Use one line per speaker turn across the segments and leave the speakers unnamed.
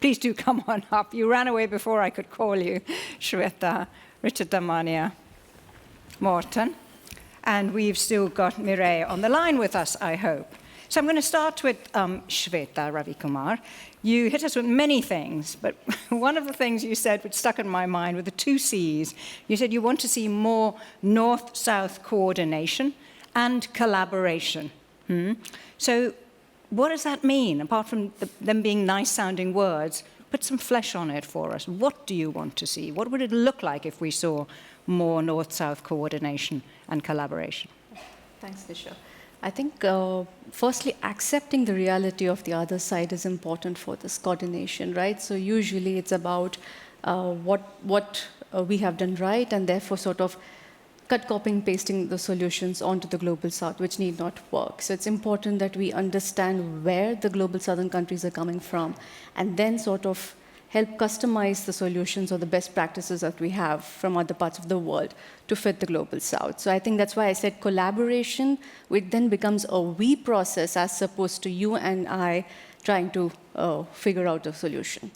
please do come on up. You ran away before I could call you, Shweta, Richard Damania, Morten. And we've still got Mireille on the line with us, I hope. So I'm going to start with Shweta Ravikumar. You hit us with many things, but one of the things you said, which stuck in my mind, were the 2 C's. You said you want to see more north-south coordination and collaboration. So what does that mean, apart from them being nice-sounding words? Put some flesh on it for us. What do you want to see? What would it look like if we saw more north-south coordination and collaboration?
Thanks, Disha. I think, firstly, accepting the reality of the other side is important for this coordination, right? So usually it's about what we have done right, and therefore sort of copying, pasting the solutions onto the global south, which need not work. So it's important that we understand where the global southern countries are coming from, and then sort of help customize the solutions or the best practices that we have from other parts of the world to fit the global south. So I think that's why I said collaboration, which then becomes a we process as opposed to you and I trying to figure out a solution.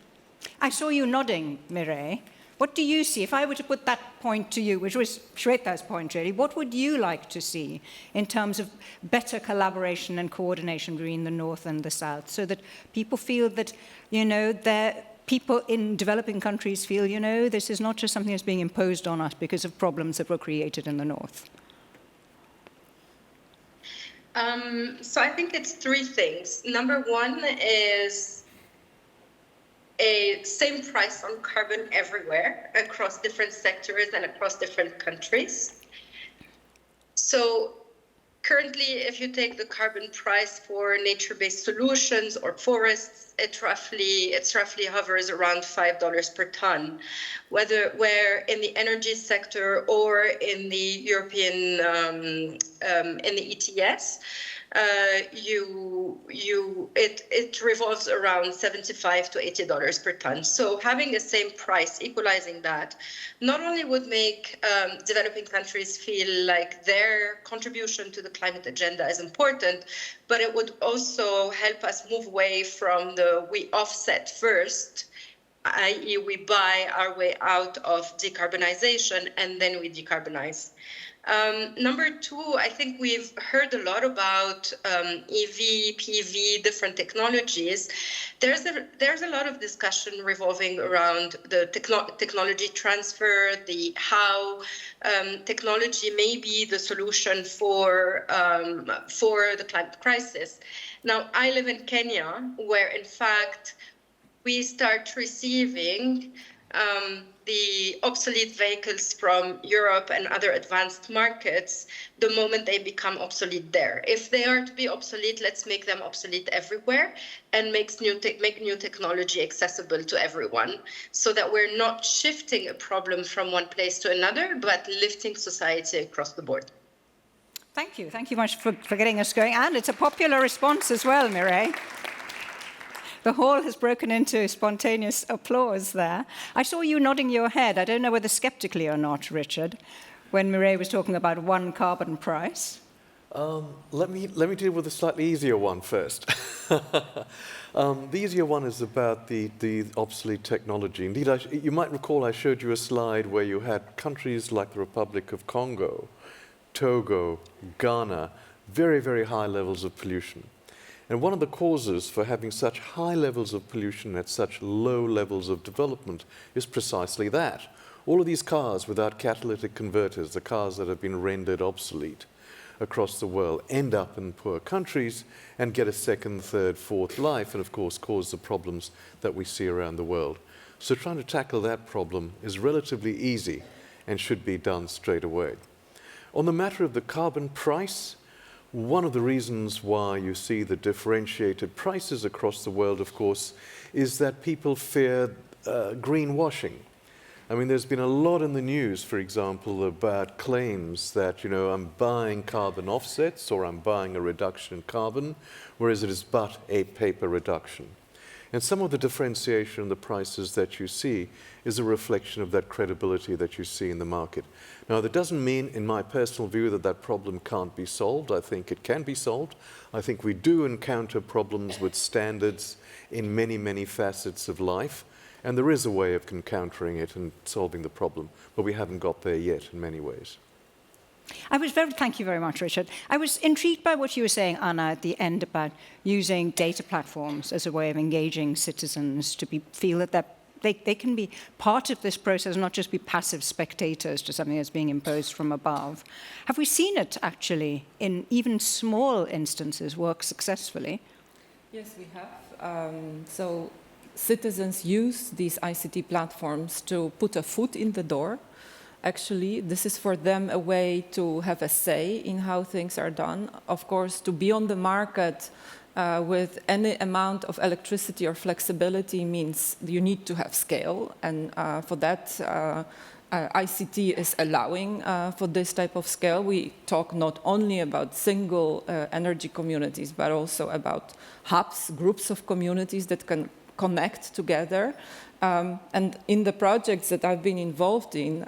I saw you nodding, Mireille. What do you see? If I were to put that point to you, which was Shweta's point really, what would you like to see in terms of better collaboration and coordination between the North and the South, so that people feel that, you know, people in developing countries feel, you know, this is not just something that's being imposed on us because of problems that were created in the North?
So I think it's 3 things. Number 1 is a same price on carbon everywhere, across different sectors and across different countries. So currently, if you take the carbon price for nature-based solutions or forests, it roughly hovers around $5 per ton. Where in the energy sector or in the European, in the ETS, it revolves around $75 to $80 per ton. So having the same price, equalizing that, not only would make developing countries feel like their contribution to the climate agenda is important, but it would also help us move away from the we offset first, i.e. we buy our way out of decarbonization and then we decarbonize. Number 2, I think we've heard a lot about EV, PV, different technologies. There's a lot of discussion revolving around the technology transfer, how technology may be the solution for the climate crisis. Now, I live in Kenya, where in fact we start receiving the obsolete vehicles from Europe and other advanced markets the moment they become obsolete there. If they are to be obsolete, let's make them obsolete everywhere and make new technology accessible to everyone, so that we're not shifting a problem from one place to another, but lifting society across the board.
Thank you. Thank you much for getting us going. And it's a popular response as well, Mireille. The hall has broken into spontaneous applause there. I saw you nodding your head. I don't know whether skeptically or not, Richard, when Mireille was talking about 1 carbon price.
Let me deal with the slightly easier one first. The easier one is about the obsolete technology. Indeed, you might recall I showed you a slide where you had countries like the Republic of Congo, Togo, Ghana, very, very high levels of pollution. And one of the causes for having such high levels of pollution at such low levels of development is precisely that. All of these cars without catalytic converters, the cars that have been rendered obsolete across the world, end up in poor countries and get a 2nd, 3rd, 4th life, and of course cause the problems that we see around the world. So trying to tackle that problem is relatively easy and should be done straight away. On the matter of the carbon price, one of the reasons why you see the differentiated prices across the world, of course, is that people fear greenwashing. I mean, there's been a lot in the news, for example, about claims that, you know, I'm buying carbon offsets or I'm buying a reduction in carbon, whereas it is but a paper reduction. And some of the differentiation in the prices that you see is a reflection of that credibility that you see in the market. Now, that doesn't mean, in my personal view, that that problem can't be solved. I think it can be solved. I think we do encounter problems with standards in many, many facets of life. And there is a way of countering it and solving the problem, but we haven't got there yet in many ways.
Thank you very much, Richard. I was intrigued by what you were saying, Anna, at the end about using data platforms as a way of engaging citizens to feel that they can be part of this process, not just be passive spectators to something that's being imposed from above. Have we seen it actually, in even small instances, work successfully?
Yes, we have. So citizens use these ICT platforms to put a foot in the door. Actually, this is for them a way to have a say in how things are done. Of course, to be on the market with any amount of electricity or flexibility means you need to have scale. And for that, ICT is allowing for this type of scale. We talk not only about single energy communities, but also about hubs, groups of communities that can connect together. And in the projects that I've been involved in,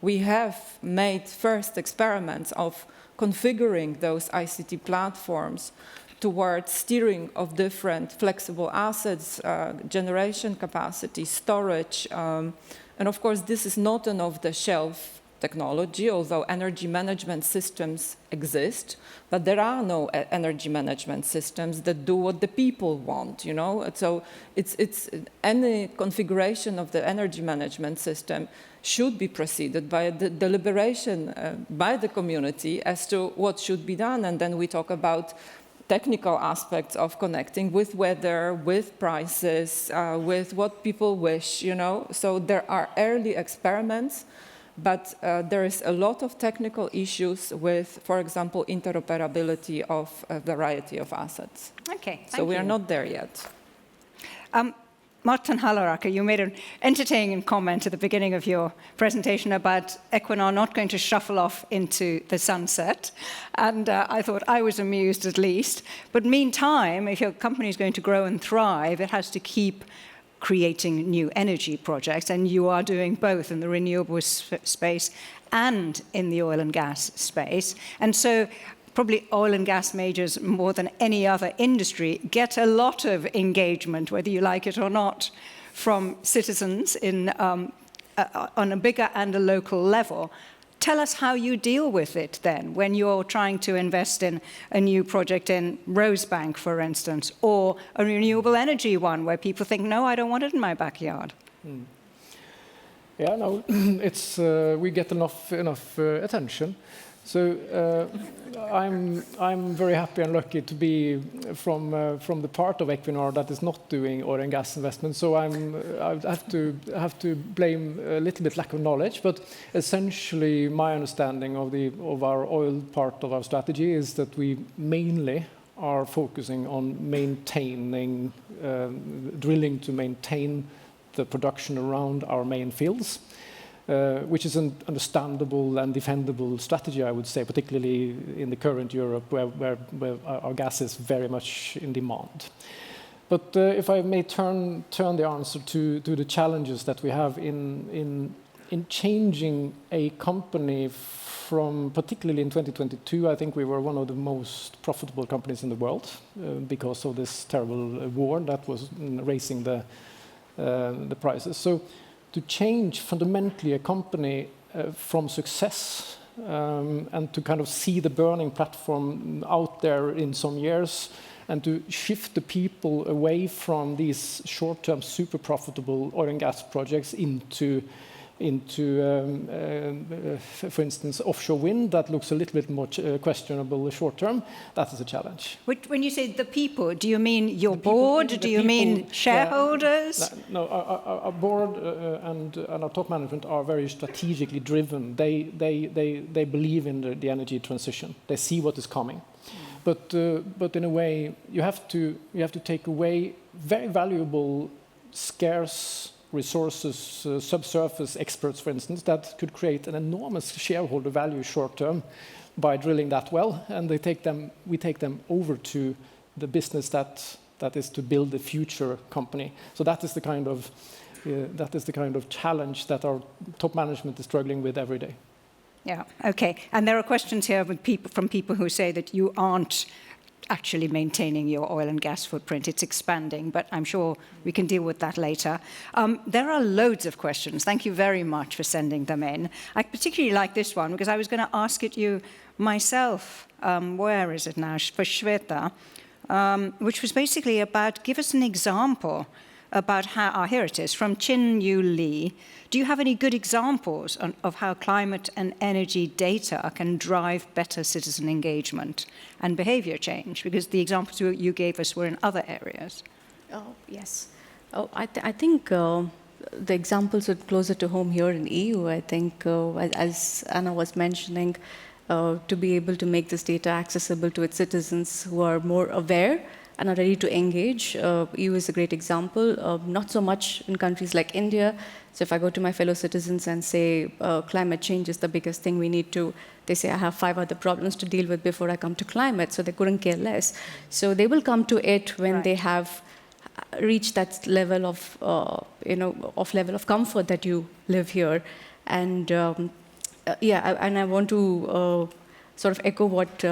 we have made first experiments of configuring those ICT platforms towards steering of different flexible assets, generation capacity, storage. And of course, this is not an off-the-shelf technology, although energy management systems exist, but there are no energy management systems that do what the people want, you know? So it's any configuration of the energy management system should be preceded by a deliberation by the community as to what should be done. And then we talk about technical aspects of connecting with weather, with prices, with what people wish, you know? So there are early experiments, but there is a lot of technical issues with, for example, interoperability of a variety of assets.
Okay,
so we are not there yet.
Martin Halleraker, you made an entertaining comment at the beginning of your presentation about Equinor not going to shuffle off into the sunset. And I thought I was amused at least. But meantime, if your company is going to grow and thrive, it has to keep creating new energy projects, and you are doing both in the renewable space and in the oil and gas space. And so probably oil and gas majors, more than any other industry, get a lot of engagement, whether you like it or not, from citizens on a bigger and a local level. Tell us how you deal with it then, when you're trying to invest in a new project in Rosebank, for instance, or a renewable energy one where people think, no, I don't want it in my backyard.
Yeah, no, it's we get enough attention. So I'm very happy and lucky to be from the part of Equinor that is not doing oil and gas investments. So I have to blame a little bit lack of knowledge. But essentially, my understanding of our oil part of our strategy is that we mainly are focusing on maintaining drilling to maintain the production around our main fields. Which is an understandable and defendable strategy, I would say, particularly in the current Europe, where our gas is very much in demand. But if I may turn the answer to the challenges that we have in changing a company from, particularly in 2022, I think we were one of the most profitable companies in the world because of this terrible war that was raising the prices. So to change fundamentally a company from success and to kind of see the burning platform out there in some years and to shift the people away from these short-term super profitable oil and gas projects into for instance, offshore wind that looks a little bit more questionable short-term, that is a challenge.
When you say the people, do you mean your board? Do you mean shareholders?
Yeah. No, our board and our top management are very strategically driven. They believe in the energy transition. They see what is coming. But in a way, you have to take away very valuable, scarce resources, subsurface experts, for instance, that could create an enormous shareholder value short-term by drilling that well, and we take them over to the business that is to build a future company. So that is the kind of challenge that our top management is struggling with every day.
Yeah. Okay. And there are questions here from people who say that you aren't actually maintaining your oil and gas footprint. It's expanding, but I'm sure we can deal with that later. There are loads of questions. Thank you very much for sending them in. I particularly like this one because I was going to ask it you myself. Where is it now? For Shweta, which was basically about, give us an example about how, here it is, from Chin Yu Lee. Do you have any good examples of how climate and energy data can drive better citizen engagement and behavior change? Because the examples you gave us were in other areas.
Oh, yes. Oh, I think the examples are closer to home here in EU. I think, as Anna was mentioning, to be able to make this data accessible to its citizens who are more aware and are ready to engage. EU is a great example, not so much in countries like India. So if I go to my fellow citizens and say, climate change is the biggest thing we need to, they say, I have 5 other problems to deal with before I come to climate, so they couldn't care less. So they will come to it when they have reached that level of, level of comfort that you live here. And and I want to sort of echo what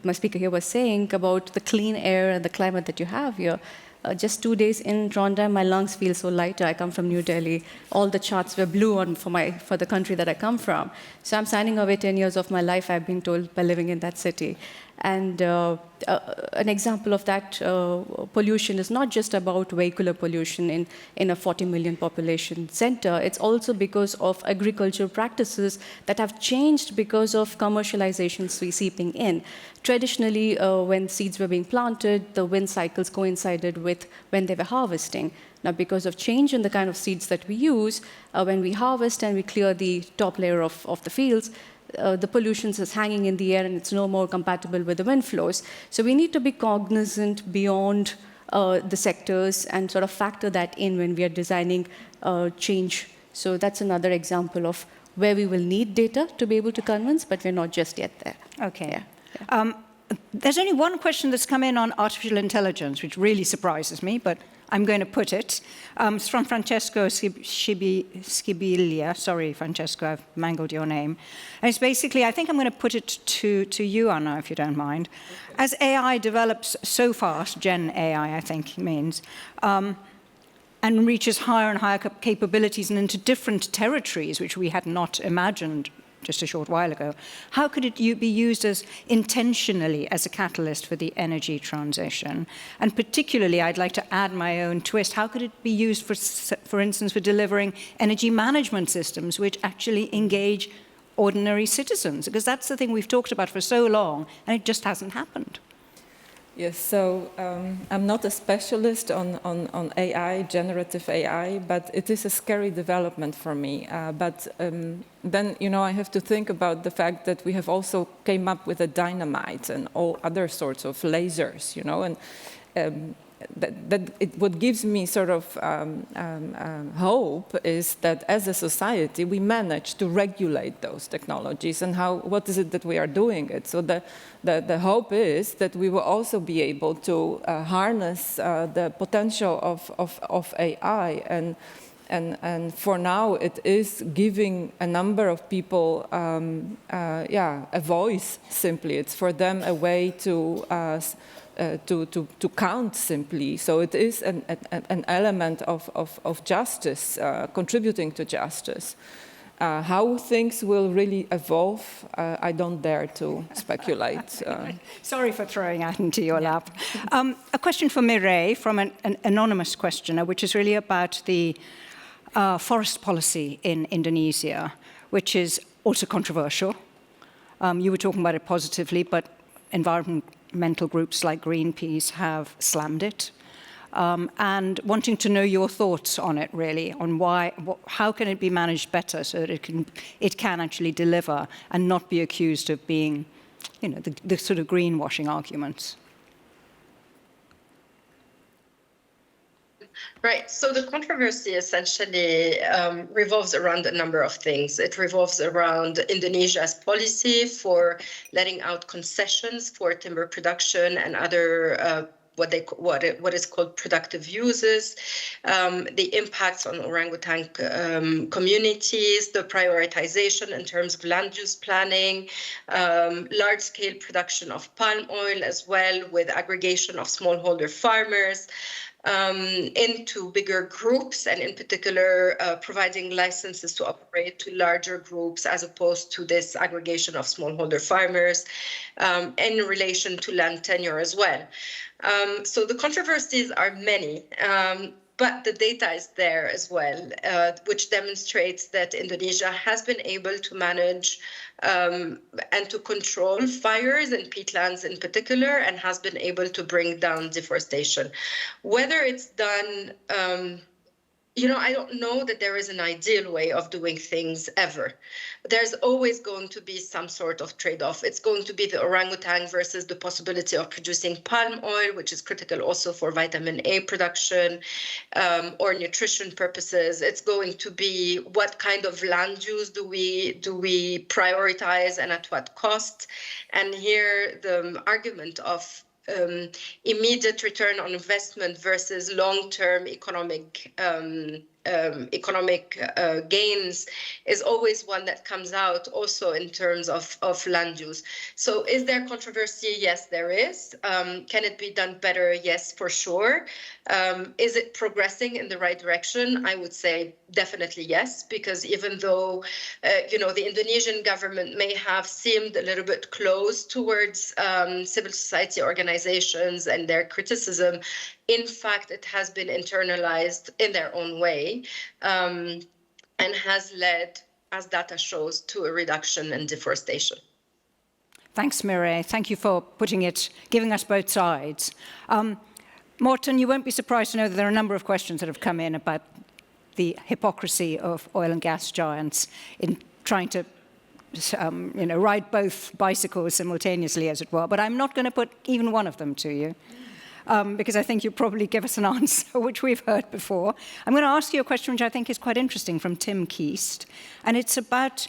my speaker here was saying about the clean air and the climate that you have here. Just 2 days in Trondheim, my lungs feel so lighter. I come from New Delhi. All the charts were blue for the country that I come from. So I'm signing away 10 years of my life, I've been told, by living in that city. And an example of that pollution is not just about vehicular pollution in a 40 million population center. It's also because of agricultural practices that have changed because of commercialization seeping in. Traditionally, when seeds were being planted, the wind cycles coincided with when they were harvesting. Now, because of change in the kind of seeds that we use, when we harvest and we clear the top layer of the fields, the pollution is hanging in the air and it's no more compatible with the wind flows. So we need to be cognizant beyond the sectors and sort of factor that in when we are designing change. So that's another example of where we will need data to be able to convince, but we're not just yet there.
Okay. Yeah. There's only one question that's come in on artificial intelligence, which really surprises me, but I'm going to put it. It's from Francesco Scibilia. Sorry, Francesco, I've mangled your name. And it's basically, I think I'm going to put it to you, Anna, if you don't mind. Okay. As AI develops so fast, Gen AI, I think he means, and reaches higher and higher capabilities and into different territories, which we had not imagined just a short while ago, how could it be used as intentionally as a catalyst for the energy transition? And particularly, I'd like to add my own twist. How could it be used, for instance, for delivering energy management systems which actually engage ordinary citizens? Because that's the thing we've talked about for so long, and it just hasn't happened.
Yes, so I'm not a specialist on AI, generative AI, but it is a scary development for me. But then, I have to think about the fact that we have also came up with a dynamite and all other sorts of lasers, and what gives me sort of hope is that as a society we manage to regulate those technologies and what is it that we are doing it. So the hope is that we will also be able to harness the potential of AI and for now it is giving a number of people a voice simply. It's for them a way to count simply. So it is an element of justice, contributing to justice. How things will really evolve, I don't dare to speculate.
Sorry for throwing that into your lap. A question for Mireille from an anonymous questioner, which is really about the forest policy in Indonesia, which is also controversial. You were talking about it positively, but environmental groups like Greenpeace have slammed it, and wanting to know your thoughts on it, really, on how can it be managed better so that it can actually deliver and not be accused of being, the sort of greenwashing arguments.
Right. So the controversy essentially revolves around a number of things. It revolves around Indonesia's policy for letting out concessions for timber production and other what is called productive uses, the impacts on orangutan communities, the prioritization in terms of land use planning, large-scale production of palm oil as well, with aggregation of smallholder farmers into bigger groups, and in particular providing licenses to operate to larger groups as opposed to this aggregation of smallholder farmers, in relation to land tenure as well. So the controversies are many, but the data is there as well, which demonstrates that Indonesia has been able to manage and to control fires and peatlands in particular, and has been able to bring down deforestation. Whether it's done, I don't know that there is an ideal way of doing things ever. There's always going to be some sort of trade-off. It's going to be the orangutan versus the possibility of producing palm oil, which is critical also for vitamin A production or nutrition purposes. It's going to be what kind of land use do we prioritize and at what cost. And here the argument of immediate return on investment versus long-term economic gains is always one that comes out also in terms of land use. So is there controversy? Yes, there is. Can it be done better? Yes, for sure. Is it progressing in the right direction? I would say definitely yes, because even though, the Indonesian government may have seemed a little bit close towards civil society organizations and their criticism, in fact, it has been internalized in their own way and has led, as data shows, to a reduction in deforestation.
Thanks, Mireille. Thank you for giving us both sides. Morten, you won't be surprised to know that there are a number of questions that have come in about the hypocrisy of oil and gas giants in trying to ride both bicycles simultaneously, as it were. But I'm not going to put even one of them to you. Because I think you'll probably give us an answer, which we've heard before. I'm going to ask you a question which I think is quite interesting from Tim Keast, and it's about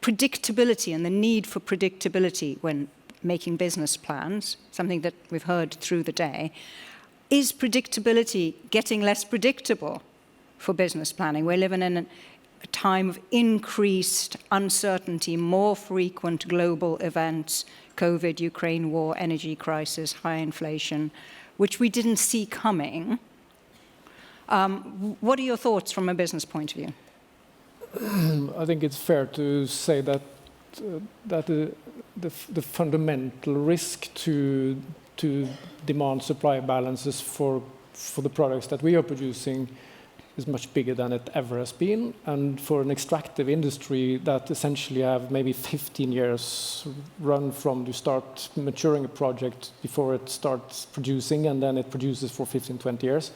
predictability and the need for predictability when making business plans, something that we've heard through the day. Is predictability getting less predictable for business planning? We're living in a time of increased uncertainty, more frequent global events, COVID, Ukraine war, energy crisis, high inflation, which we didn't see coming. What are your thoughts from a business point of view?
I think it's fair to say that the fundamental risk to demand-supply balances for the products that we are producing is much bigger than it ever has been. And for an extractive industry that essentially have maybe 15 years run from you start maturing a project before it starts producing, and then it produces for 15, 20 years,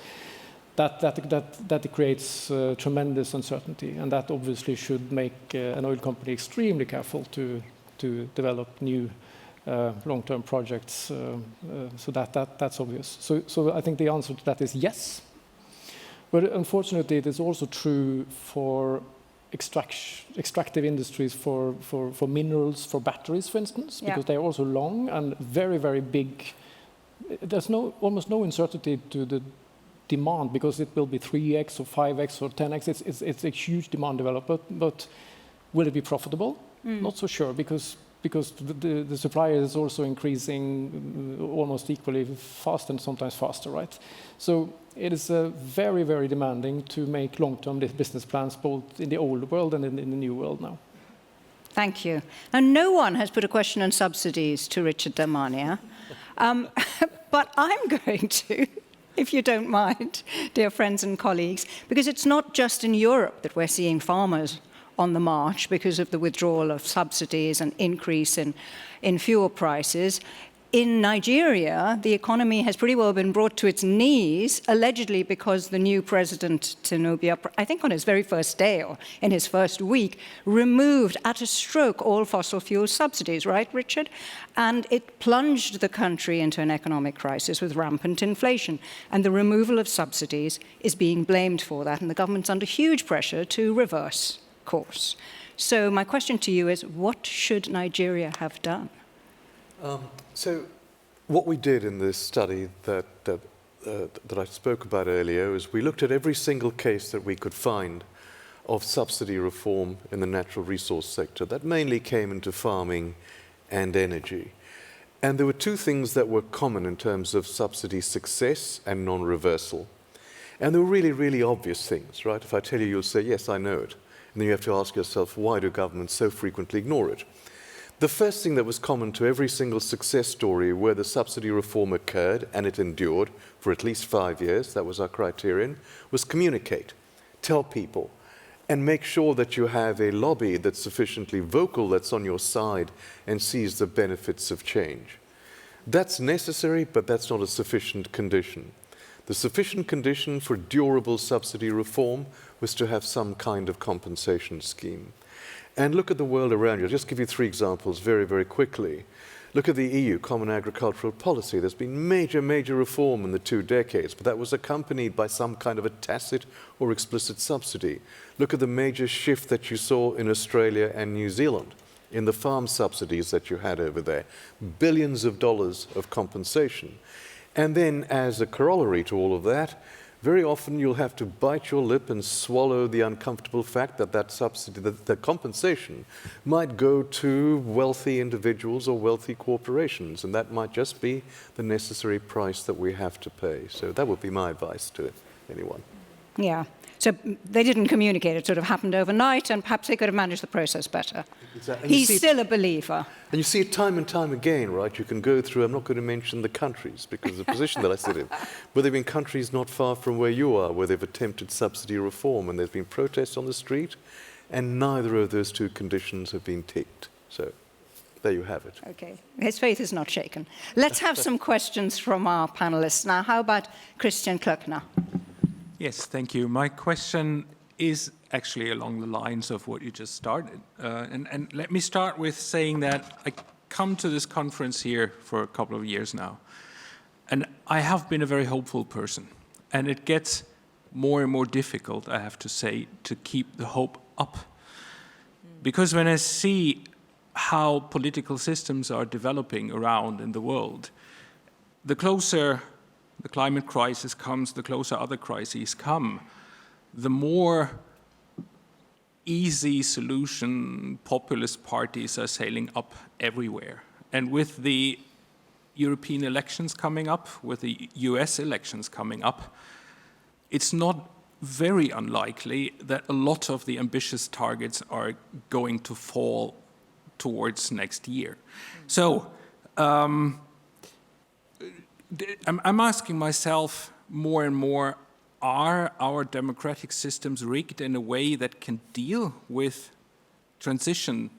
that creates tremendous uncertainty. And that obviously should make an oil company extremely careful to develop new long-term projects. So that's obvious. So I think the answer to that is yes. But unfortunately, it is also true for extractive industries for minerals, for batteries, for instance, because they are also long and very, very big. There's almost no uncertainty to the demand because it will be 3x or 5x or 10x. It's a huge demand development, but will it be profitable? Not so sure because the supply is also increasing almost equally fast and sometimes faster, right? So it is very, very demanding to make long-term business plans both in the old world and in the new world now.
Thank you. Now, no one has put a question on subsidies to Richard Damania, but I'm going to, if you don't mind, dear friends and colleagues, because it's not just in Europe that we're seeing farmers on the march because of the withdrawal of subsidies and increase in fuel prices. In Nigeria, the economy has pretty well been brought to its knees, allegedly because the new president, Tinubu, I think on his very first day or in his first week, removed at a stroke all fossil fuel subsidies, right, Richard? And it plunged the country into an economic crisis with rampant inflation. And the removal of subsidies is being blamed for that, and the government's under huge pressure to reverse course. So my question to you is, what should Nigeria have done?
So what we did in this study that I spoke about earlier is we looked at every single case that we could find of subsidy reform in the natural resource sector. That mainly came into farming and energy. And there were two things that were common in terms of subsidy success and non-reversal. And they were really, really obvious things, right? If I tell you, you'll say, yes, I know it. And then you have to ask yourself, why do governments so frequently ignore it? The first thing that was common to every single success story where the subsidy reform occurred, and it endured for at least 5 years, that was our criterion, was communicate, tell people, and make sure that you have a lobby that's sufficiently vocal, that's on your side, and sees the benefits of change. That's necessary, but that's not a sufficient condition. The sufficient condition for durable subsidy reform was to have some kind of compensation scheme. And look at the world around you. I'll just give you 3 examples very, very quickly. Look at the EU, Common Agricultural Policy. There's been major, major reform in the 2 decades, but that was accompanied by some kind of a tacit or explicit subsidy. Look at the major shift that you saw in Australia and New Zealand in the farm subsidies that you had over there. Billions of dollars of compensation. And then as a corollary to all of that, very often you'll have to bite your lip and swallow the uncomfortable fact that that subsidy, that compensation might go to wealthy individuals or wealthy corporations, and that might just be the necessary price that we have to pay. So that would be my advice to anyone.
Yeah. So they didn't communicate. It sort of happened overnight, and perhaps they could have managed the process better.
Exactly.
He's still a believer.
And you see it time and time again, right? You can go through, I'm not going to mention the countries because of the position that I sit in, but there have been countries not far from where you are where they've attempted subsidy reform, and there's been protests on the street, and neither of those 2 conditions have been ticked. So there you have it.
Okay. His faith is not shaken. Let's have some questions from our panelists now. How about Christian Klöckner?
Yes, thank you. My question is actually along the lines of what you just started. And let me start with saying that I come to this conference here for a couple of years now. And I have been a very hopeful person. And it gets more and more difficult, I have to say, to keep the hope up. Because when I see how political systems are developing around in the world, the closer the climate crisis comes, the closer other crises come, the more easy solution populist parties are sailing up everywhere. And with the European elections coming up, with the US elections coming up, it's not very unlikely that a lot of the ambitious targets are going to fall towards next year. So, I'm asking myself more and more, are our democratic systems rigged in a way that can deal with transition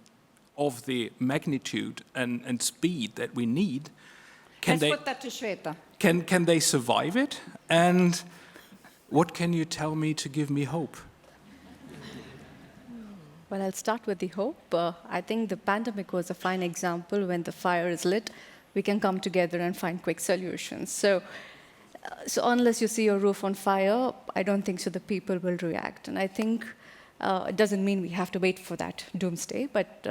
of the magnitude and speed that we need?
Let's put that to Shweta.
Can they survive it? And what can you tell me to give me hope?
Well, I'll start with the hope. I think the pandemic was a fine example. When the fire is lit, we can come together and find quick solutions. So unless you see your roof on fire, I don't think so the people will react. And I think it doesn't mean we have to wait for that doomsday, but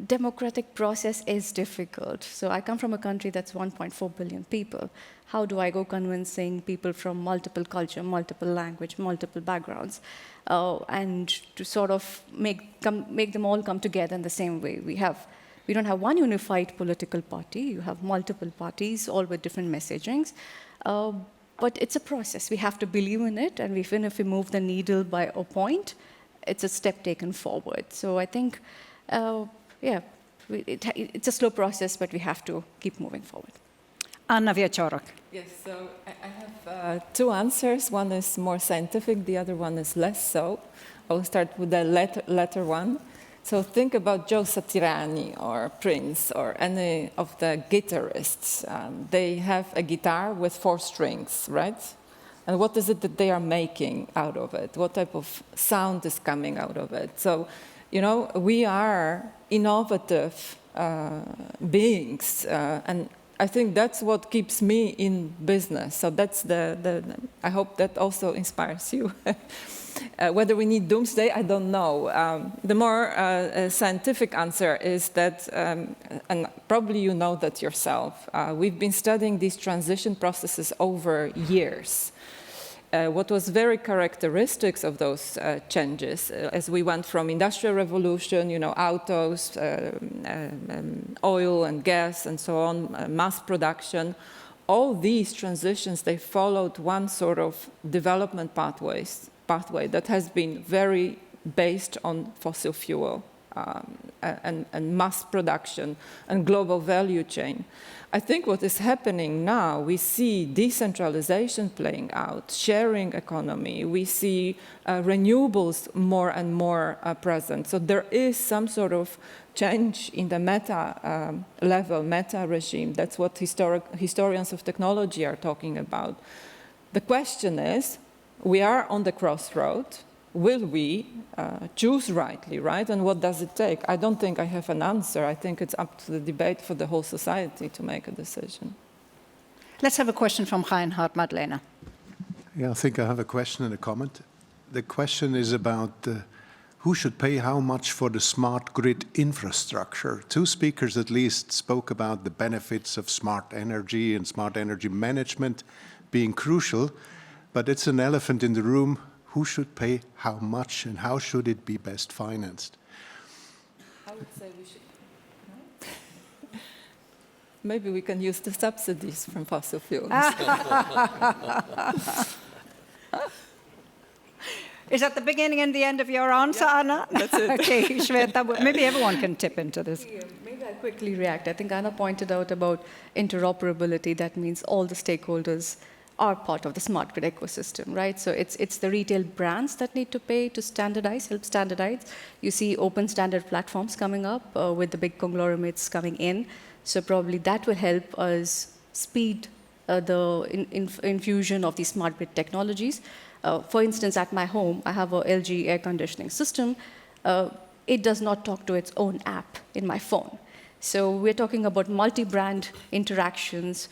democratic process is difficult. So I come from a country that's 1.4 billion people. How do I go convincing people from multiple culture, multiple language, multiple backgrounds, and to sort of make them all come together in the same way? We don't have one unified political party. You have multiple parties, all with different messagings. But it's a process. We have to believe in it, and even if we move the needle by a point, it's a step taken forward. So I think, it's a slow process, but we have to keep moving forward.
Anna Wieczorek.
Yes, so I have 2 answers. One is more scientific, the other one is less so. I'll start with the latter one. So think about Joe Satriani or Prince or any of the guitarists. They have a guitar with 4 strings, right? And what is it that they are making out of it? What type of sound is coming out of it? So, you know, we are innovative beings, and I think that's what keeps me in business. So that's I hope that also inspires you. Whether we need doomsday, I don't know. The more scientific answer is that, and probably you know that yourself, we've been studying these transition processes over years. What was very characteristics of those changes, as we went from industrial revolution, autos, oil and gas and so on, mass production, all these transitions, they followed one sort of development pathway that has been very based on fossil fuel and mass production and global value chain. I think what is happening now, we see decentralization playing out, sharing economy, we see renewables more and more present. So there is some sort of change in the meta level, meta regime. That's what historians of technology are talking about. The question is, we are on the crossroad. Will we choose rightly, right? And what does it take? I don't think I have an answer. I think it's up to the debate for the whole society to make a decision.
Let's have a question from Reinhard Madlena.
Yeah, I think I have a question and a comment. The question is about who should pay how much for the smart grid infrastructure. Two speakers at least spoke about the benefits of smart energy and smart energy management being crucial, but it's an elephant in the room. Who should pay how much and how should it be best financed?
I would say we should. No? Maybe we can use the subsidies from fossil fuels.
Is that the beginning and the end of your answer,
Yeah,
Anna?
that's it.
Okay, Shweta, maybe everyone can tip into this.
Yeah, maybe I'll quickly react. I think Anna pointed out about interoperability. That means all the stakeholders are part of the smart grid ecosystem, right? So it's the retail brands that need to pay to standardize, help standardize. You see open standard platforms coming up with the big conglomerates coming in. So probably that will help us speed the infusion of these smart grid technologies. For instance, at my home, I have a LG air conditioning system. It does not talk to its own app in my phone. So we're talking about multi-brand interactions,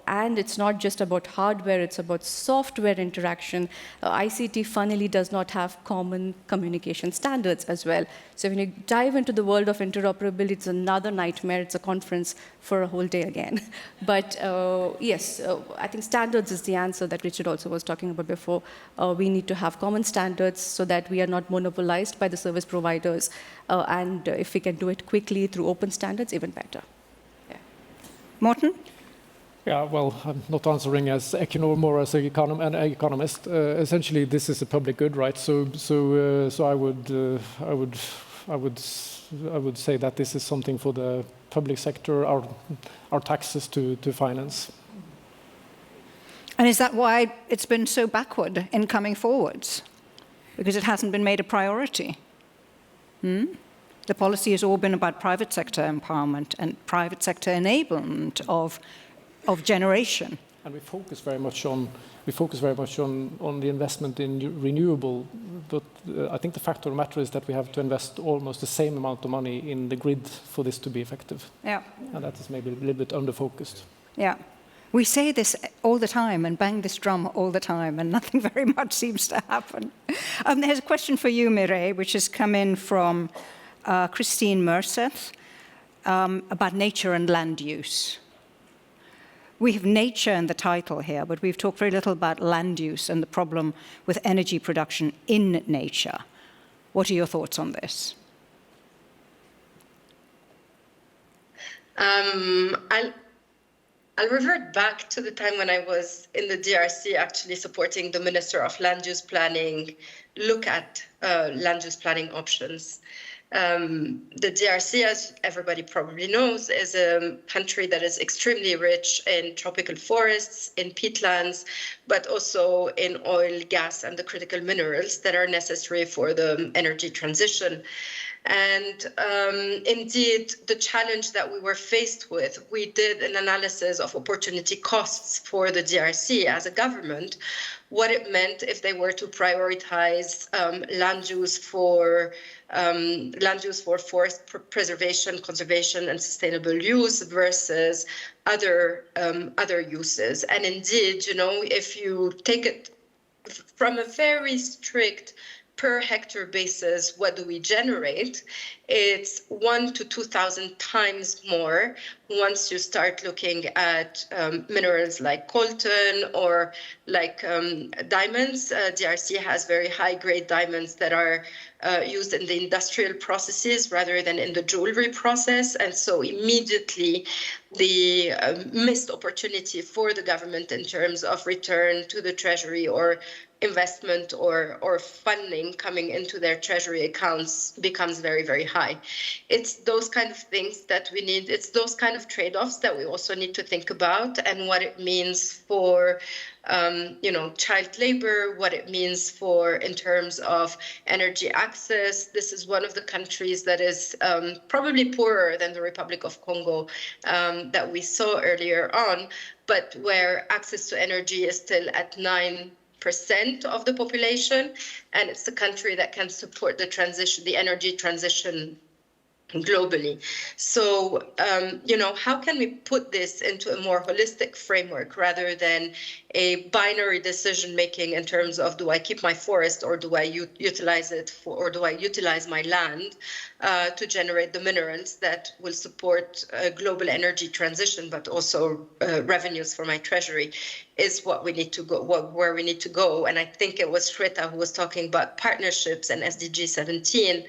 and it's not just about hardware, it's about software interaction. ICT, funnily, does not have common communication standards as well. So when you dive into the world of interoperability, it's another nightmare. It's a conference for a whole day again. But yes, I think standards is the answer that Richard also was talking about before. We need to have common standards so that we are not monopolized by the service providers. And if we can do it quickly through open standards, even better. Yeah.
Morten?
Yeah, well, I'm not answering as econom, more as an economist. Essentially, this is a public good, right? So I would say that this is something for the public sector, our taxes to finance.
And is that why it's been so backward in coming forwards? Because it hasn't been made a priority? The policy has all been about private sector empowerment and private sector enablement of generation.
And we focus very much on the investment in renewable, but I think the fact of the matter is that we have to invest almost the same amount of money in the grid for this to be effective.
Yeah.
And that is maybe a little bit under-focused.
Yeah. We say this all the time and bang this drum all the time, and nothing very much seems to happen. There's a question for you, Mireille, which has come in from Christine Merseth about nature and land use. We have nature in the title here, but we've talked very little about land use and the problem with energy production in nature. What are your thoughts on this?
I'll revert back to the time when I was in the DRC actually supporting the Minister of Land Use Planning look at land use planning options. The DRC, as everybody probably knows, is a country that is extremely rich in tropical forests, in peatlands, but also in oil, gas, and the critical minerals that are necessary for the energy transition. And indeed, the challenge that we were faced with, we did an analysis of opportunity costs for the DRC as a government, what it meant if they were to prioritize land use for forest preservation, conservation, and sustainable use versus other uses. And indeed, you know, if you take it from a very strict per hectare basis, what do we generate? It's 1,000 to 2,000 times more once you start looking at minerals like coltan or like diamonds. DRC has very high-grade diamonds that are used in the industrial processes rather than in the jewelry process. And so immediately the missed opportunity for the government in terms of return to the treasury or investment or funding coming into their treasury accounts becomes very, very high. It's those kind of things that we need. It's those kind of trade-offs that we also need to think about, and what it means for you know, child labor, what it means for in terms of energy access. This is one of the countries that is probably poorer than the Republic of Congo that we saw earlier on, but where access to energy is still at 9% of the population, and it's the country that can support the transition, the energy transition globally. So, you know, how can we put this into a more holistic framework rather than a binary decision making in terms of, do I keep my forest or do I utilize it for, or do I utilize my land to generate the minerals that will support global energy transition, but also revenues for my treasury, is what we need to go, where we need to go. And I think it was Shweta who was talking about partnerships and SDG 17.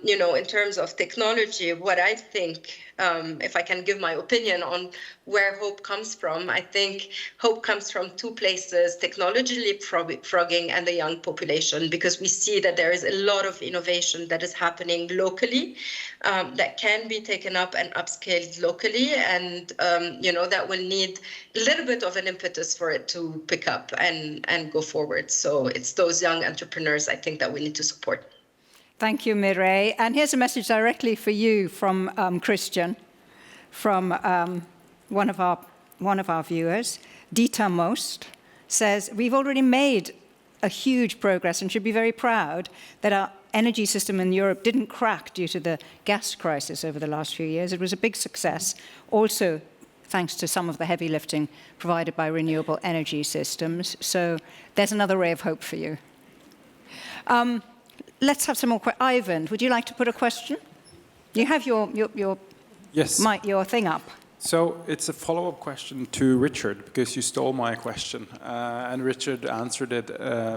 You know, in terms of technology, what I think, if I can give my opinion on where hope comes from, I think hope comes from two places: technology leapfrogging and the young population, because we see that there is a lot of innovation that is happening locally that can be taken up and upscaled locally, and you know, that will need a little bit of an impetus for it to pick up and go forward. So it's those young entrepreneurs, I think, that we need to support.
Thank you, Mireille. And here's a message directly for you from Christian, from one of our viewers. Dita Most says, we've already made a huge progress and should be very proud that our energy system in Europe didn't crack due to the gas crisis over the last few years. It was a big success, also thanks to some of the heavy lifting provided by renewable energy systems. So there's another ray of hope for you. Let's have some more questions. Ivan, would you like to put a question? You have your
yes.
your thing up.
So it's a follow-up question to Richard, because you stole my question. And Richard answered it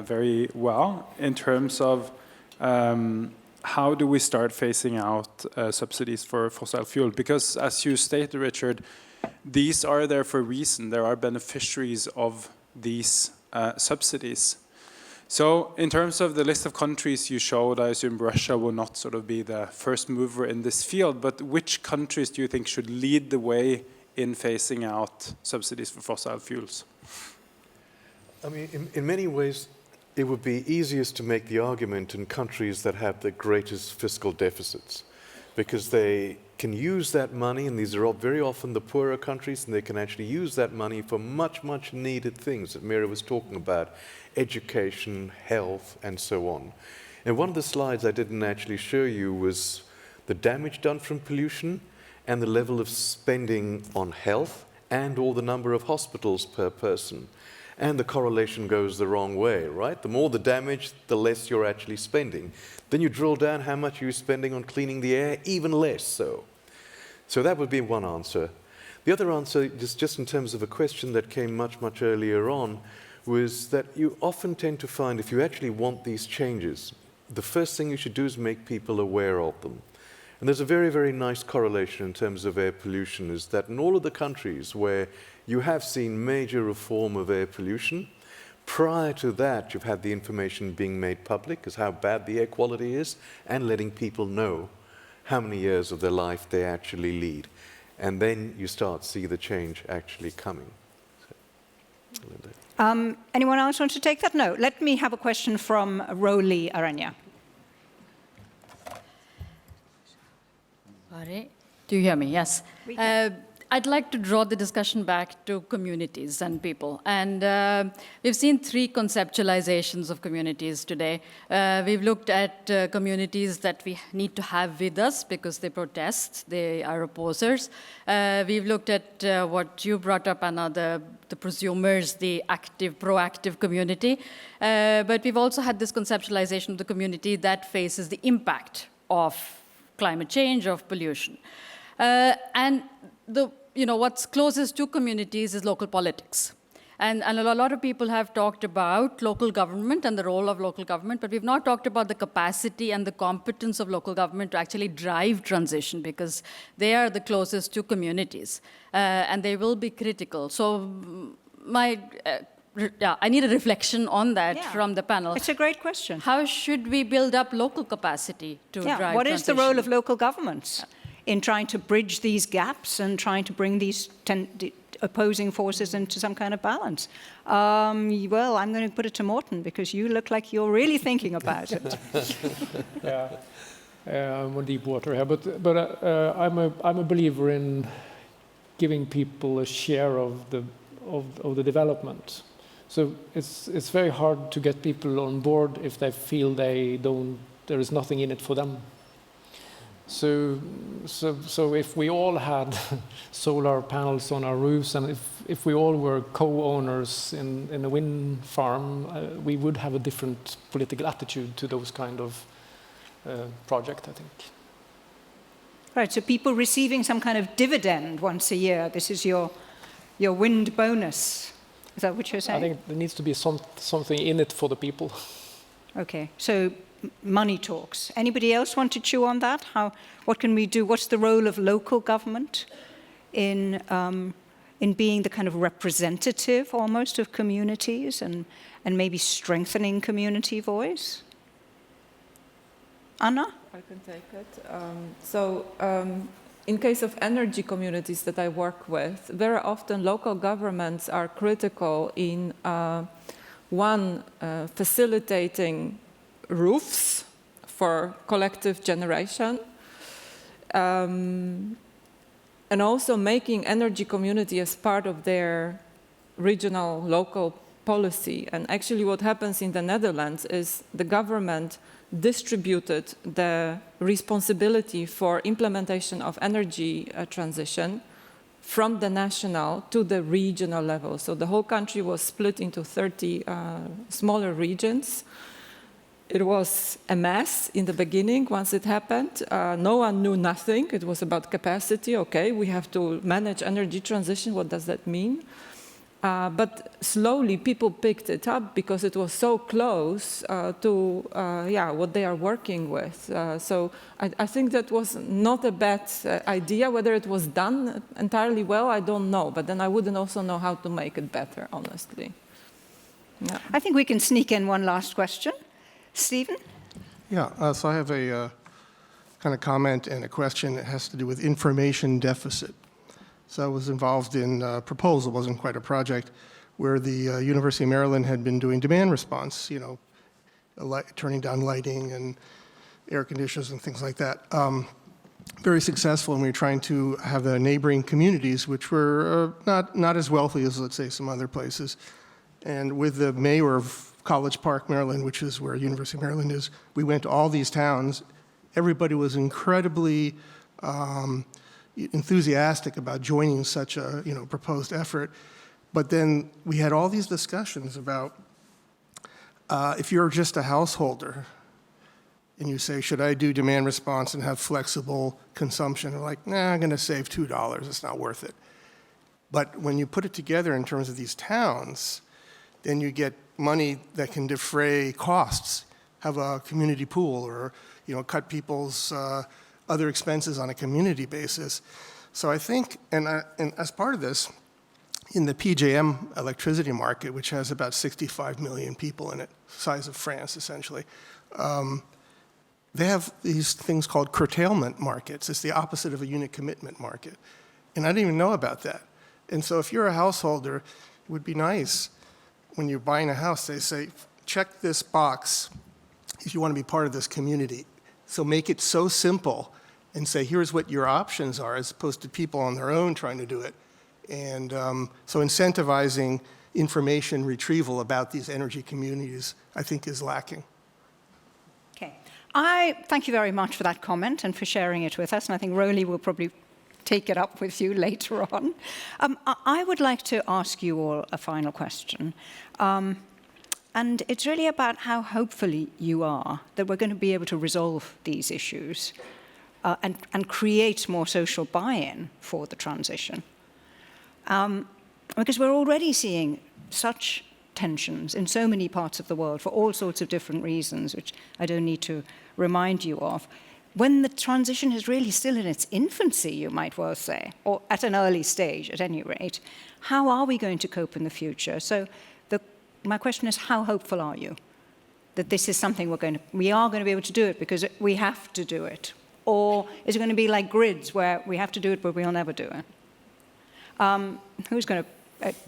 very well in terms of how do we start phasing out subsidies for fossil fuel? Because as you stated, Richard, these are there for a reason. There are beneficiaries of these subsidies. So in terms of the list of countries you showed, I assume Russia will not sort of be the first mover in this field, but which countries do you think should lead the way in phasing out subsidies for fossil fuels?
I mean, in many ways, it would be easiest to make the argument in countries that have the greatest fiscal deficits, because they can use that money, and these are all very often the poorer countries, and they can actually use that money for much, much needed things that Mira was talking about: education, health, and so on. And one of the slides I didn't actually show you was the damage done from pollution and the level of spending on health and or the number of hospitals per person. And the correlation goes the wrong way, right? The more the damage, the less you're actually spending. Then you drill down how much you're spending on cleaning the air, even less so. So that would be one answer. The other answer, just in terms of a question that came much, much earlier on, was that you often tend to find, if you actually want these changes, the first thing you should do is make people aware of them. And there's a very, very nice correlation in terms of air pollution, is that in all of the countries where you have seen major reform of air pollution, prior to that you've had the information being made public as how bad the air quality is, and letting people know how many years of their life they actually lead. And then you start to see the change actually coming.
Anyone else want to take that? No. Let me have a question from Roli Aranya.
Do you hear me? Yes.
We can.
I'd like to draw the discussion back to communities and people. And we've seen three conceptualizations of communities today. We've looked at communities that we need to have with us because they protest, they are opposers. We've looked at what you brought up, Anna, the prosumers, the active, proactive community. But we've also had this conceptualization of the community that faces the impact of climate change, of pollution. And what's closest to communities is local politics. And a lot of people have talked about local government and the role of local government, but we've not talked about the capacity and the competence of local government to actually drive transition, because they are the closest to communities, and they will be critical. So I need a reflection on that from the panel.
It's a great question.
How should we build up local capacity to drive transition?
What is the role of local governments in trying to bridge these gaps and trying to bring these opposing forces into some kind of balance? Well, I'm going to put it to Morten, because you look like you're really thinking about it.
I'm on deep water here, but I'm a believer in giving people a share of the development. So it's very hard to get people on board if they feel there is nothing in it for them. So if we all had solar panels on our roofs, and if we all were co-owners in a wind farm, we would have a different political attitude to those kind of projects, I think.
Right, so people receiving some kind of dividend once a year. This is your wind bonus. Is that what you're saying?
I think there needs to be something in it for the people.
Okay, so money talks. Anybody else want to chew on that? What can we do? What's the role of local government in being the kind of representative almost of communities and maybe strengthening community voice? Anna?
I can take it. In case of energy communities that I work with, very often local governments are critical in facilitating roofs for collective generation, and also making energy community as part of their regional local policy. And actually what happens in the Netherlands is the government distributed the responsibility for implementation of energy transition from the national to the regional level. So the whole country was split into 30 smaller regions. It was a mess in the beginning once it happened. No one knew nothing. It was about capacity. Okay, we have to manage energy transition. What does that mean? But slowly people picked it up because it was so close to what they are working with. So I think that was not a bad idea. Whether it was done entirely well, I don't know. But then I wouldn't also know how to make it better, honestly. Yeah.
I think we can sneak in one last question. Stephen?
Yeah, so I have a kind of comment and a question that has to do with information deficit. So I was involved in a proposal, wasn't quite a project, where the University of Maryland had been doing demand response, turning down lighting and air conditioners and things like that. Very successful, and we were trying to have the neighboring communities, which were not as wealthy as, let's say, some other places. And with the mayor of College Park, Maryland, which is where University of Maryland is, we went to all these towns. Everybody was incredibly enthusiastic about joining such a proposed effort. But then we had all these discussions about if you're just a householder and you say, should I do demand response and have flexible consumption? We're like, nah, I'm going to save $2. It's not worth it. But when you put it together in terms of these towns, then you get money that can defray costs, have a community pool, or cut people's other expenses on a community basis. So I think, and as part of this, in the PJM electricity market, which has about 65 million people in it, size of France essentially, they have these things called curtailment markets. It's the opposite of a unit commitment market. And I didn't even know about that. And so if you're a householder, it would be nice when you're buying a house, they say, check this box if you want to be part of this community. So make it so simple and say, here's what your options are, as opposed to people on their own trying to do it. And so incentivizing information retrieval about these energy communities, I think, is lacking.
Okay. I thank you very much for that comment and for sharing it with us, and I think Roly will probably take it up with you later on. I would like to ask you all a final question. And it's really about how hopeful you are that we're going to be able to resolve these issues and create more social buy-in for the transition. Because we're already seeing such tensions in so many parts of the world for all sorts of different reasons, which I don't need to remind you of, when the transition is really still in its infancy, you might well say, or at an early stage at any rate. How are we going to cope in the future? So my question is, how hopeful are you that this is something we are going to be able to do it because we have to do it? Or is it going to be like grids where we have to do it but we'll never do it? Who's going to,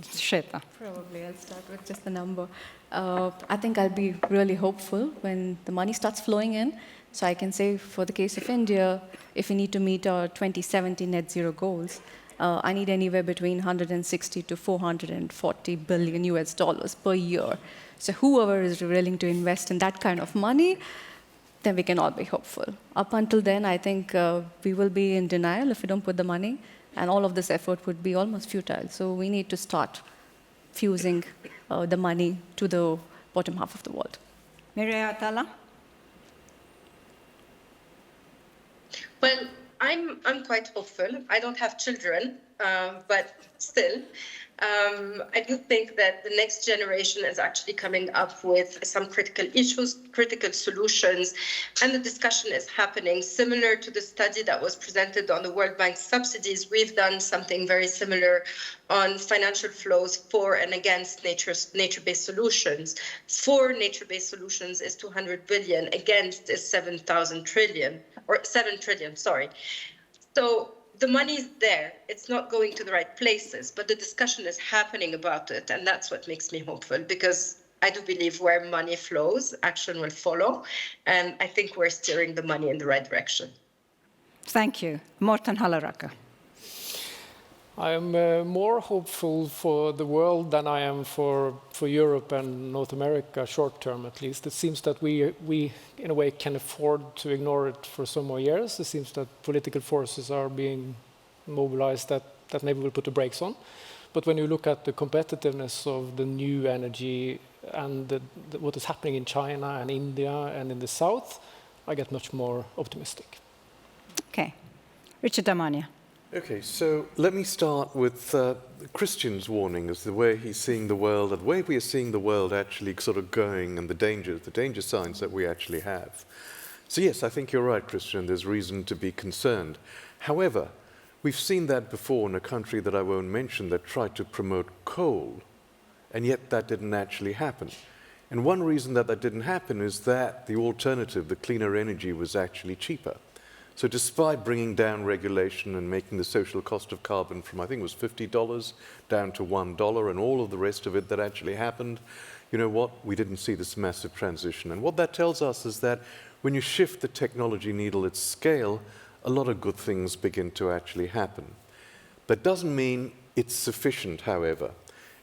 Shweta?
Probably I'll start with just the number. I think I'll be really hopeful when the money starts flowing in. So I can say for the case of India, if we need to meet our 2070 net zero goals, I need anywhere between 160 to 440 billion US dollars per year. So whoever is willing to invest in that kind of money, then we can all be hopeful. Up until then, I think we will be in denial if we don't put the money, and all of this effort would be almost futile. So we need to start fusing the money to the bottom half of the world.
Mireya Atala?
Well, I'm quite hopeful. I don't have children, but still, I do think that the next generation is actually coming up with some critical issues, critical solutions, and the discussion is happening. Similar to the study that was presented on the World Bank subsidies, we've done something very similar on financial flows for and against nature-based solutions. For nature-based solutions is 200 billion, against is 7 trillion, sorry. So the money's there. It's not going to the right places, but the discussion is happening about it, and that's what makes me hopeful, because I do believe where money flows, action will follow, and I think we're steering the money in the right direction.
Thank you. Morten Hallaraka.
I am more hopeful for the world than I am for Europe and North America, short term at least. It seems that we, in a way, can afford to ignore it for some more years. It seems that political forces are being mobilized that maybe we'll put the brakes on. But when you look at the competitiveness of the new energy and what is happening in China and India and in the South, I get much more optimistic.
Okay. Richard Damania.
Okay, so let me start with Christian's warning as the way he's seeing the world, and the way we are seeing the world actually sort of going, and the danger signs that we actually have. So yes, I think you're right, Christian, there's reason to be concerned. However, we've seen that before in a country that I won't mention that tried to promote coal, and yet that didn't actually happen. And one reason that didn't happen is that the alternative, the cleaner energy, was actually cheaper. So despite bringing down regulation and making the social cost of carbon from, I think it was $50 down to $1 and all of the rest of it that actually happened, you know what? We didn't see this massive transition. And what that tells us is that when you shift the technology needle at scale, a lot of good things begin to actually happen. That doesn't mean it's sufficient, however.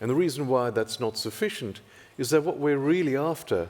And the reason why that's not sufficient is that what we're really after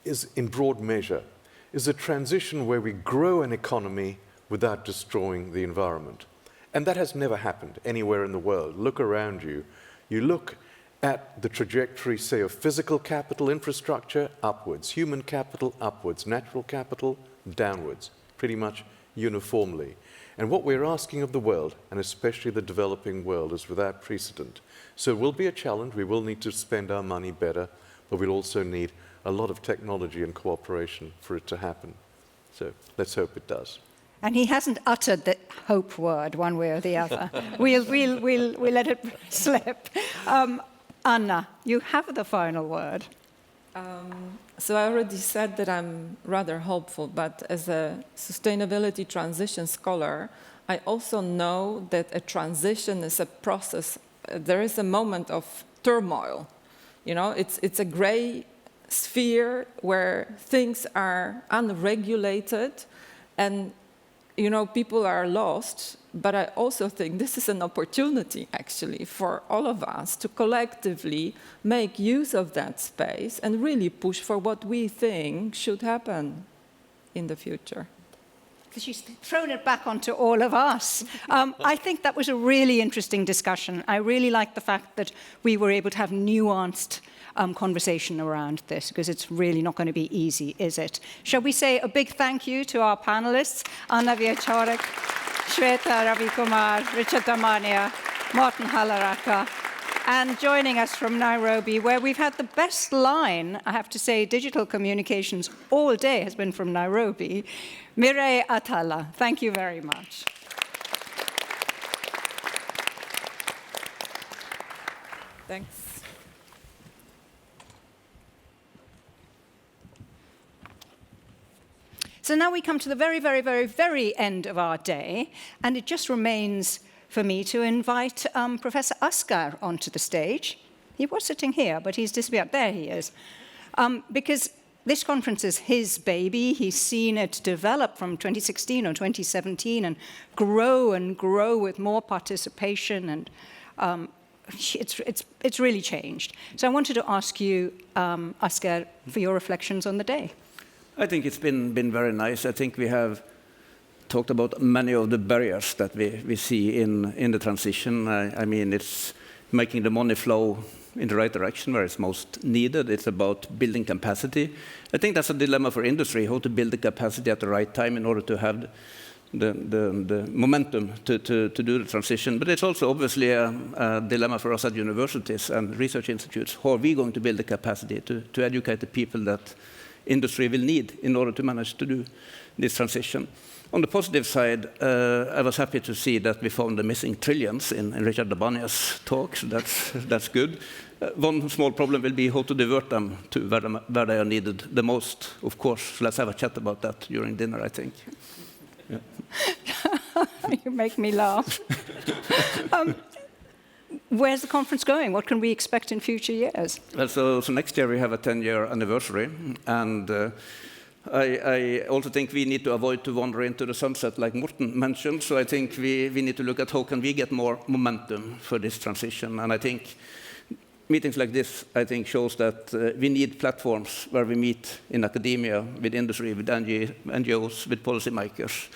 is, in broad measure, is a transition where we grow an economy without destroying the environment. And that has never happened anywhere in the world. Look around you. You look at the trajectory, say, of physical capital infrastructure, upwards, human capital, upwards, natural capital, downwards, pretty much uniformly. And what we're asking of the world, and especially the developing world, is without precedent. So it will be a challenge. We will need to spend our money better, but we'll also need a lot of technology and cooperation for it to happen. So let's hope it does.
And he hasn't uttered the hope word one way or the other. We'll let it slip. Anna, you have the final word.
So I already said that I'm rather hopeful, but as a sustainability transition scholar, I also know that a transition is a process. There is a moment of turmoil. You know, it's a gray sphere where things are unregulated, and people are lost, but I also think this is an opportunity, actually, for all of us to collectively make use of that space and really push for what we think should happen in the future.
Because she's thrown it back onto all of us. I think that was a really interesting discussion. I really like the fact that we were able to have nuanced conversation around this, because it's really not going to be easy, is it? Shall we say a big thank you to our panelists, Anna Wieczorek, Shweta Ravikumar, Richard Damania, Martin Hallaraka, and joining us from Nairobi, where we've had the best line, I have to say, digital communications all day has been from Nairobi, Mireille Atala. Thank you very much.
Thanks.
So now we come to the very, very, very, very end of our day, and it just remains for me to invite Professor Asghar onto the stage. He was sitting here, but he's disappeared. There he is. Because this conference is his baby. He's seen it develop from 2016 or 2017 and grow with more participation, and it's really changed. So I wanted to ask you, Asghar, for your reflections on the day.
I think it's been very nice. I think we have talked about many of the barriers that we see in the transition. I mean, it's making the money flow in the right direction where it's most needed. It's about building capacity. I think that's a dilemma for industry, how to build the capacity at the right time in order to have the momentum to do the transition. But it's also obviously a dilemma for us at universities and research institutes. How are we going to build the capacity to educate the people that industry will need in order to manage to do this transition? On the positive side, I was happy to see that we found the missing trillions in Richard Damania's talk, so that's good. One small problem will be how to divert them to where they are needed the most. Of course, let's have a chat about that during dinner, I think. Yeah.
You make me laugh. Where's the conference going? What can we expect in future years?
Well, so next year we have a 10-year anniversary, and I also think we need to avoid to wander into the sunset like Morten mentioned, so I think we need to look at how can we get more momentum for this transition. And I think meetings like this, I think, shows that we need platforms where we meet in academia, with industry, with NGOs, with policymakers.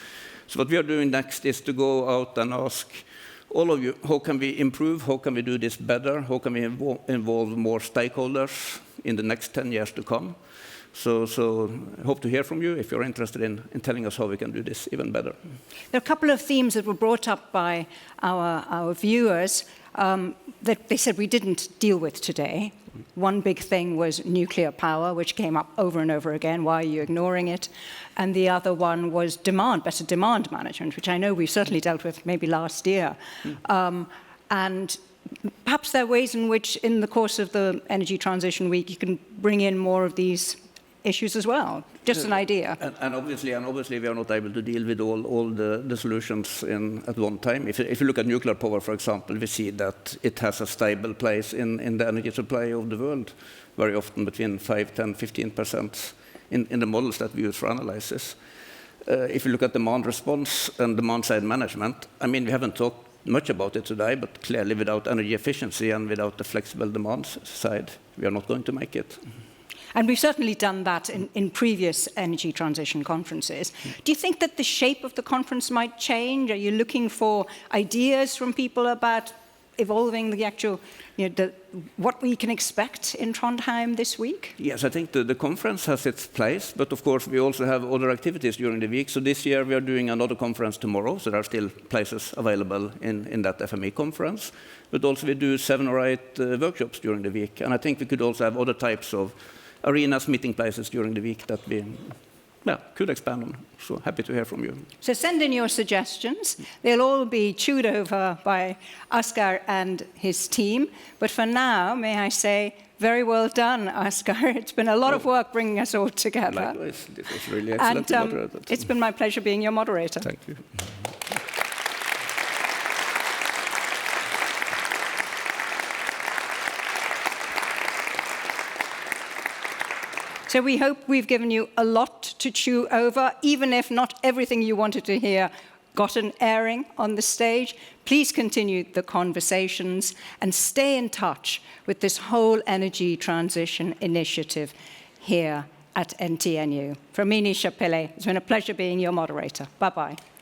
So what we are doing next is to go out and ask all of you, how can we improve? How can we do this better? How can we involve more stakeholders in the next 10 years to come? So I hope to hear from you if you're interested in telling us how we can do this even better.
There are a couple of themes that were brought up by our viewers that they said we didn't deal with today. One big thing was nuclear power, which came up over and over again. Why are you ignoring it? And the other one was better demand management, which I know we've certainly dealt with maybe last year. And perhaps there are ways in which, in the course of the Energy Transition Week, you can bring in more of these issues as well. Just an idea.
And obviously we are not able to deal with all the solutions at one time. If you look at nuclear power, for example, we see that it has a stable place in the energy supply of the world, very often between 5, 10, 15% in the models that we use for analysis. If you look at demand response and demand side management, I mean, we haven't talked much about it today, but clearly without energy efficiency and without the flexible demand side, we are not going to make it.
And we've certainly done that in previous energy transition conferences. Do you think that the shape of the conference might change? Are you looking for ideas from people about evolving the actual, what we can expect in Trondheim this week?
Yes, I think the conference has its place, but of course we also have other activities during the week. So this year we are doing another conference tomorrow, so there are still places available in that FME conference. But also we do 7 or 8 workshops during the week, and I think we could also have other types of arenas, meeting places during the week that we could expand on. So happy to hear from you.
So send in your suggestions. They'll all be chewed over by Asghar and his team. But for now, may I say, very well done, Asghar. It's been a lot of work bringing us all together.
Likewise, this was really excellent.
And it's been my pleasure being your moderator.
Thank you.
So we hope we've given you a lot to chew over, even if not everything you wanted to hear got an airing on the stage. Please continue the conversations and stay in touch with this whole energy transition initiative here at NTNU. From me, Nisha Pillay, it's been a pleasure being your moderator. Bye-bye.